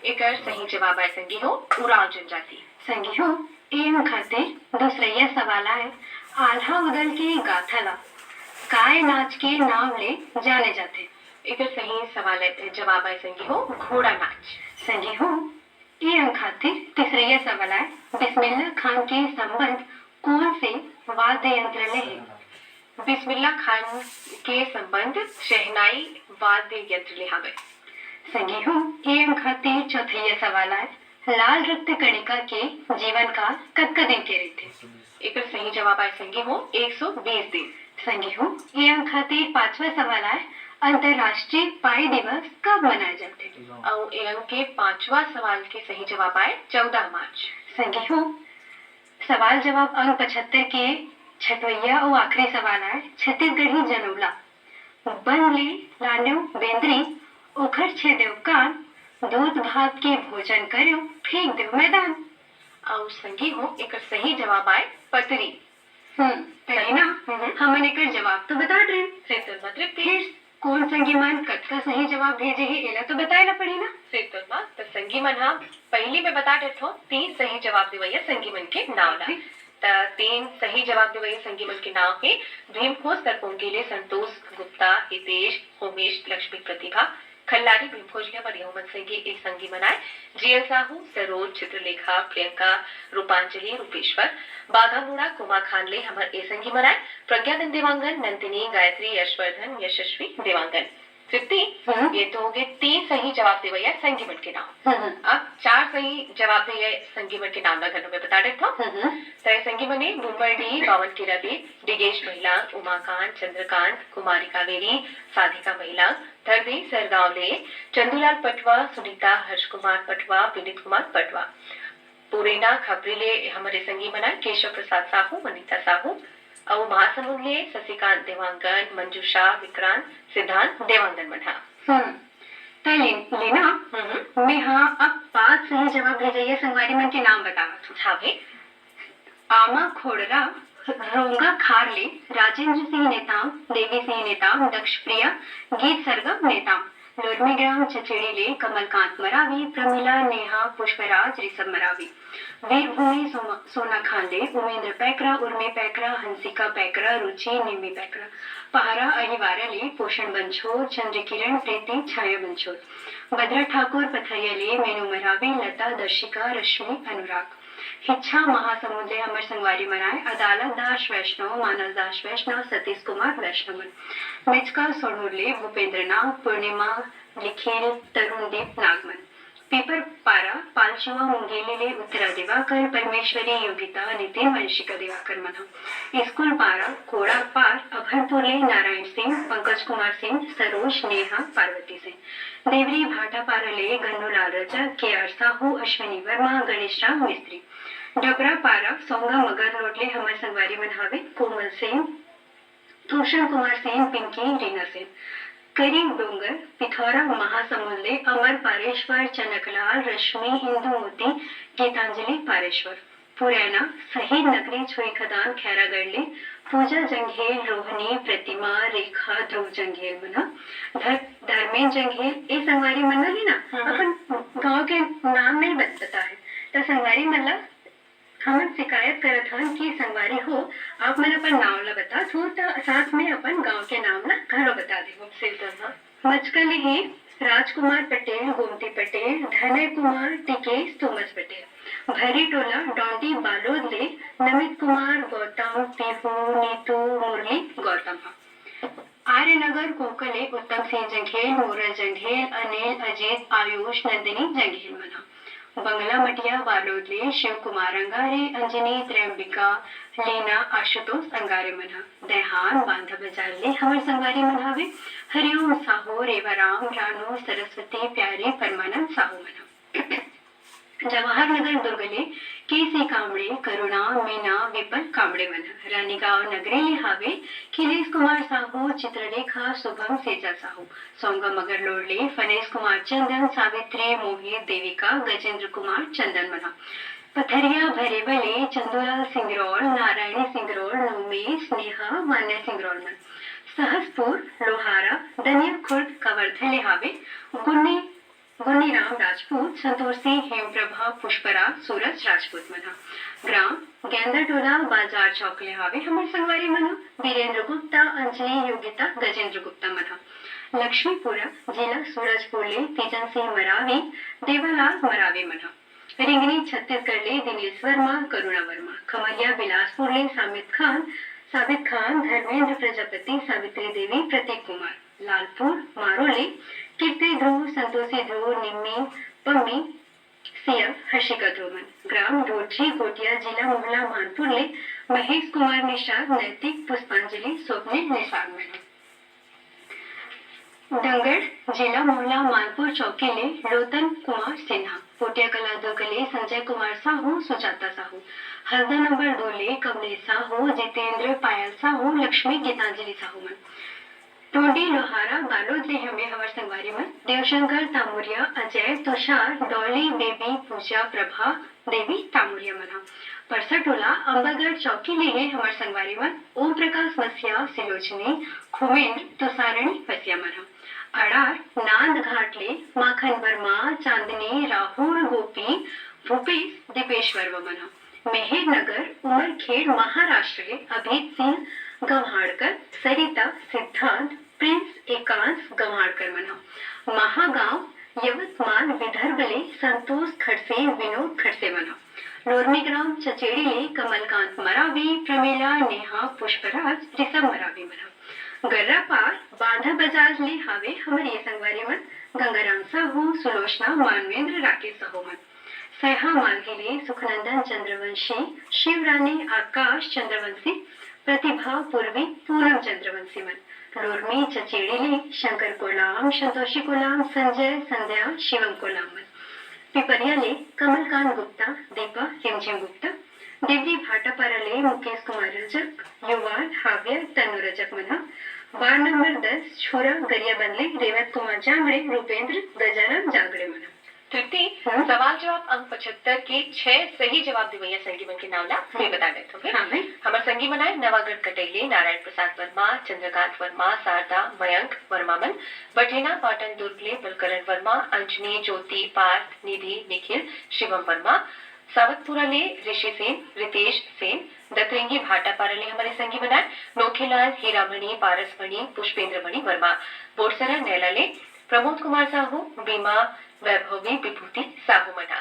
एकर सही जवाब आहे संगी हो उराव जनजाति। संगी हो एम खातिर दूसरैया सवाल आहे आल्हा उदल के गाथाला काय नाच के नाम ले जाने जाते। एकर सही जवाब आहे संगी हो घोड़ा नाच। संगी हो एम खातिर तीसरैया सवाल आहे बिस्मिल्लाह खान के संबंध कौन से वाद्य यंत्र ले है। बिस्मिल्लाह खान के संबंध शहनाई वाद्य यंत्र ले हवे। संगी हो एम खातिर चौथैया सवाल आहे लाल रक्त कणिका के जीवन काल कतका दिन के रहते। एकर सही जवाब आहे संगी हो 120 दिन। संगी हो एम खातिर पांचवा सवाल आहे अंतरराष्ट्रीय पाई दिवस कब मनाए जाते। और एम के पांचवा सवाल के सही जवाब आहे 14 मार्च। संगी हो सवाल जवाब अंक 75 के छठवैया और आखिरी सवाल है छत्तीसगढ़ी जनौला बन ले लान्यो बेंद्री उखड़ छे देव कान दूध भात के भोजन करो फेंक देव मैदान। और संगी हो एकर सही जवाब आहे पतरी। सही ना हमन एकर जवाब तो बता रहे मतलब फिर कौन संगी मन कतका सही जवाब भेजे है एला तो बताएला पड़ी ना। तो संगी मन हाँ पहली में बता देते हो 3 सही जवाब देवैया संगी मन के नाम ला। 3 सही जवाब देवैया संगी मन के नाम है भीमखोज सरपोंकेले संतोष गुप्ता हितेश होमेश लक्ष्मी प्रतिभा खल्लारी भीमखोज ले पर यौमन संगी एक संगी मनाए जीएल साहू सरोज चित्रलेखा प्रियंका रूपांजलि रूपेश्वर बाघा मुड़ा कुमा खान ले हमर ए संगी मनाए प्रज्ञानंद देवांगन नंदिनी गायत्री यशवर्धन यशस्वी देवांगन। 50 ये तो हो गए 3 सही जवाब देवैया संगी मन के नाम। अब 4 सही जवाब दिए संगी मन के नाम ना घरों में बता देता हूँ। तय संगी मने मुंबई बावन की रवि डिगेश महिला उमाकांत चंद्रकांत कुमारी कावेरी साधिका महिला धरदी सरगांवले चंदूलाल पटवा सुनीता हर्ष कुमार पटवा विनीत कुमार पटवा पुरेना खबरीले हमारे संगी मना केशव प्रसाद साहू वनिता साहू और महासमुंद ले शशिकांत देवांगन मंजूषा विक्रांत सिद्धांत देवांगन मना। लेना मैं हाँ अब 5 सही जवाब भेजाइए संगवारी मन के नाम बतावा तू। हाँ भाई आमा खोड़रा रोंगा खारले राजेंद्र सिंह नेताम देवी सिंह नेताम दक्ष प्रिया गीत सरगम नेताम लोरमीग्राम चचेड़ीले कमलकांत मरावी प्रमिला नेहा पुष्पराज ऋषभ मरावी वीरभूमि सोना खांडे उमेंद्र पैकरा उर्मी पैकरा हंसिका पैकरा रुचि निमी पैकरा पहारा अहिवारले पोषण बंछोर चंद्रकिरण प्रीति छाया बंछोर भद्रा ठाकुर पथरियाले मेनू मरावी लता दर्शिका रश्मि अनुराग हिच्छा महासमुद्र अमर संगवारी मनाए अदालत दास वैष्णव मानस दास वैष्णव सतीश कुमार वैष्णव मिचका सोनूरले भूपेंद्र नाग पूर्णिमा लिखेल तरुणदीप नागमन पेपर पारा पालशिवा मुंगेलीले उत्तरा दिवाकर परमेश्वरी योगिता नितिन वंशिका दिवाकर मना स्कूल पारा कोड़ा पार अभनपुरले नारायण सिंह पंकज कुमार सिंह सरोज नेहा पार्वती सिंह देवरी भाटा पारले गन्नूलाल रजा के आर साहू अश्विनी वर्मा गणेश राम मिस्त्री डबरा पारा सोंगा मगर लोटले हमर संगवारी मनहावे कोमल सिंह भूषण कुमार सिंह पिंकी रीना सिंह करीब डोंगर पिथौरा महासमुंदले अमर पारेश्वर चनकलाल रश्मि इंदु मोती गीतांजलि पारेश्वर पुरैना शहीद नगरी छुई खदान खैरागढ़ले पूजा जंघेल रोहिणी प्रतिमा रेखा ध्रुव जंघेल मना धर्मेंद्र जंघेल ए संगवारी मना लेना अपन गांव के नाम नहीं बता है तो संगवारी मल्ला हम शिकायत करत हन कि संगवारी हो आप मैंने अपन नाम ला बता थो साथ में अपन गांव के नाम ला घरों बता दे। मचकल ही राजकुमार पटेल गोमती पटेल धनय कुमार टिकेश थोमस पटेल भरी टोला डोंडी बालोद ले नमित कुमार गौतम पीहू नीतू मुरली गौतम आर्यनगर कोकले उत्तम सिंह जंघेल मुरल जंघेल अनिल अजीत आयुष नंदिनी जंघेल मना बंगला मटिया बालोदले शिव कुमार अंगारे अंजनी त्रैम्बिका लीना आशुतोष अंगारे मना देहान बांधा बजारले हमर संगारी मनावे हरिओम साहो रेवाराम रानो सरस्वती प्यारे परमानंद साहू मना जवाहर नगर दुर्गले केसी कामड़े करुणा मीना विपल कामड़े मना रानीगांव नगरे ले हावे खिलेश कुमार साहू चित्रलेखा शुभम सेजा साहू सोंगा मगर लोडले फनेश कुमार चंदन सावित्री मोहित देविका गजेंद्र कुमार चंदन मना पथरिया भरेबले चंदूलाल सिंगरौल नारायणी सिंगरौल उमेश नेहा मान्य सिंगरौल मन सहसपुर लोहारा दनिया खुर्द कवर्धन ले हावे गुन्नी गुन्नीराम राजपूत संतोष सिंह हेमप्रभा पुष्पराज सूरज राजपूत मना ग्राम गेंदरटोला बाजार चौकले हावे हमर संगवारी मना वीरेंद्र गुप्ता अंजलि योगिता गजेंद्र गुप्ता मना लक्ष्मीपुरा जिला सूरजपुर ले तेजन सिंह मरावी देवालाल मरावी मना रिंगनी छत्तीसगढ़ ले दिनेश वर्मा करुणा वर्मा खमरिया बिलासपुर ले साबित खान धर्मेंद्र प्रजापति सावित्री देवी प्रतीक कुमार लालपुर मारोले कीर्ति ध्रुव संतोषी ध्रुव निम्मी पम्मी सिया हर्षिका ध्रुवन ग्राम रोटरी गोटिया जिला मोहला मानपुर ले महेश कुमार निषाद नैतिक पुष्पांजलि स्वप्ने निषाद में डंगड़ जिला मोहला मानपुर चौकी ले रोतन कुमार सिन्हा पोटिया कला दुर्गले संजय कुमार साहू सुजाता साहू हल्दा नंबर 2 ले कमलेश साहू जितेंद्र पायल साहू लक्ष्मी गीतांजलि साहू मन टोंडी लोहारा बालोद ले हमें हमार संगवारी मन देवशंकर तामुरिया अजय तुषार डॉली बेबी पूजा प्रभा देवी तामुरिया मना परसटोला अंबागढ़ चौकी ले है हमार संगवारी मन ओम प्रकाश मसिया सिलोचनी खुमेंद्र तुषारणी पसिया मना अड़ार नांद घाट ले माखन वर्मा चांदनी राहुल गोपी भूपेश दीपेश्वर मना मेहर नगर उमरखेड़ महाराष्ट्र ले अभित सिंह गव्हाड़कर सरिता सिद्धांत प्रिंस एकांश गव्हाड़कर मना महागांव यवतमाल विदर्भ ले संतोष खड़से विनोद खड़से मना लोरमी ग्राम चचेड़ी ले कमलकांत मरावी प्रमीला नेहा पुष्पराज ऋषभ मरावी मना गर्रा पार बांधा बजाज ले हावे हमारे ये संगवारी मन गंगाराम साहू सुलोचना मानवेंद्र राकेश साहू मन सहा मालगिले सुखनंदन चंद्रवंशी शिवरानी आकाश चंद्रवंशी प्रतिभा पूर्वी पूनम चंद्रवंशी मन लोरमी चचेड़ी ले शंकर कोलाम संतोषी कोलाम संजय संध्या शिवम कोलाम मन पिपरिया ले कमलकांत गुप्ता दीपा रिमझिम गुप्ता दिव्य भाटापारा ले मुकेश कुमार रजक युवान हाव्य तनु रजक मना वार्ड नंबर 10 छोरा गरिया बंदले रेवत कुमार जांगड़े रूपेंद्र गजानन जांगड़े मना तृप्ति सवाल जवाब अंक 75 के 6 सही जवाब दिवैया संगीमन के नाम ला मैं बता देते हो हाँ भाई हमारे संगीमन है नवागढ़ कटेले नारायण प्रसाद वर्मा चंद्रकांत वर्मा शारदा मयंक वर्मामन बठेना पाटन दुर्गले बलकरण वर्मा अंजनी ज्योति पार्थ निधि निखिल शिवम वर्मा सावतपुरा ले ऋषि सेन रितेश सेन दतरंगी भाटापारा ले हमारे संगी बनाए नोखेलाल हीरामणि पारसमणि पुष्पेंद्रमणि वर्मा बोरसरा नैला ले प्रमोद कुमार साहू बीमा वैभवी विभूति साहू मना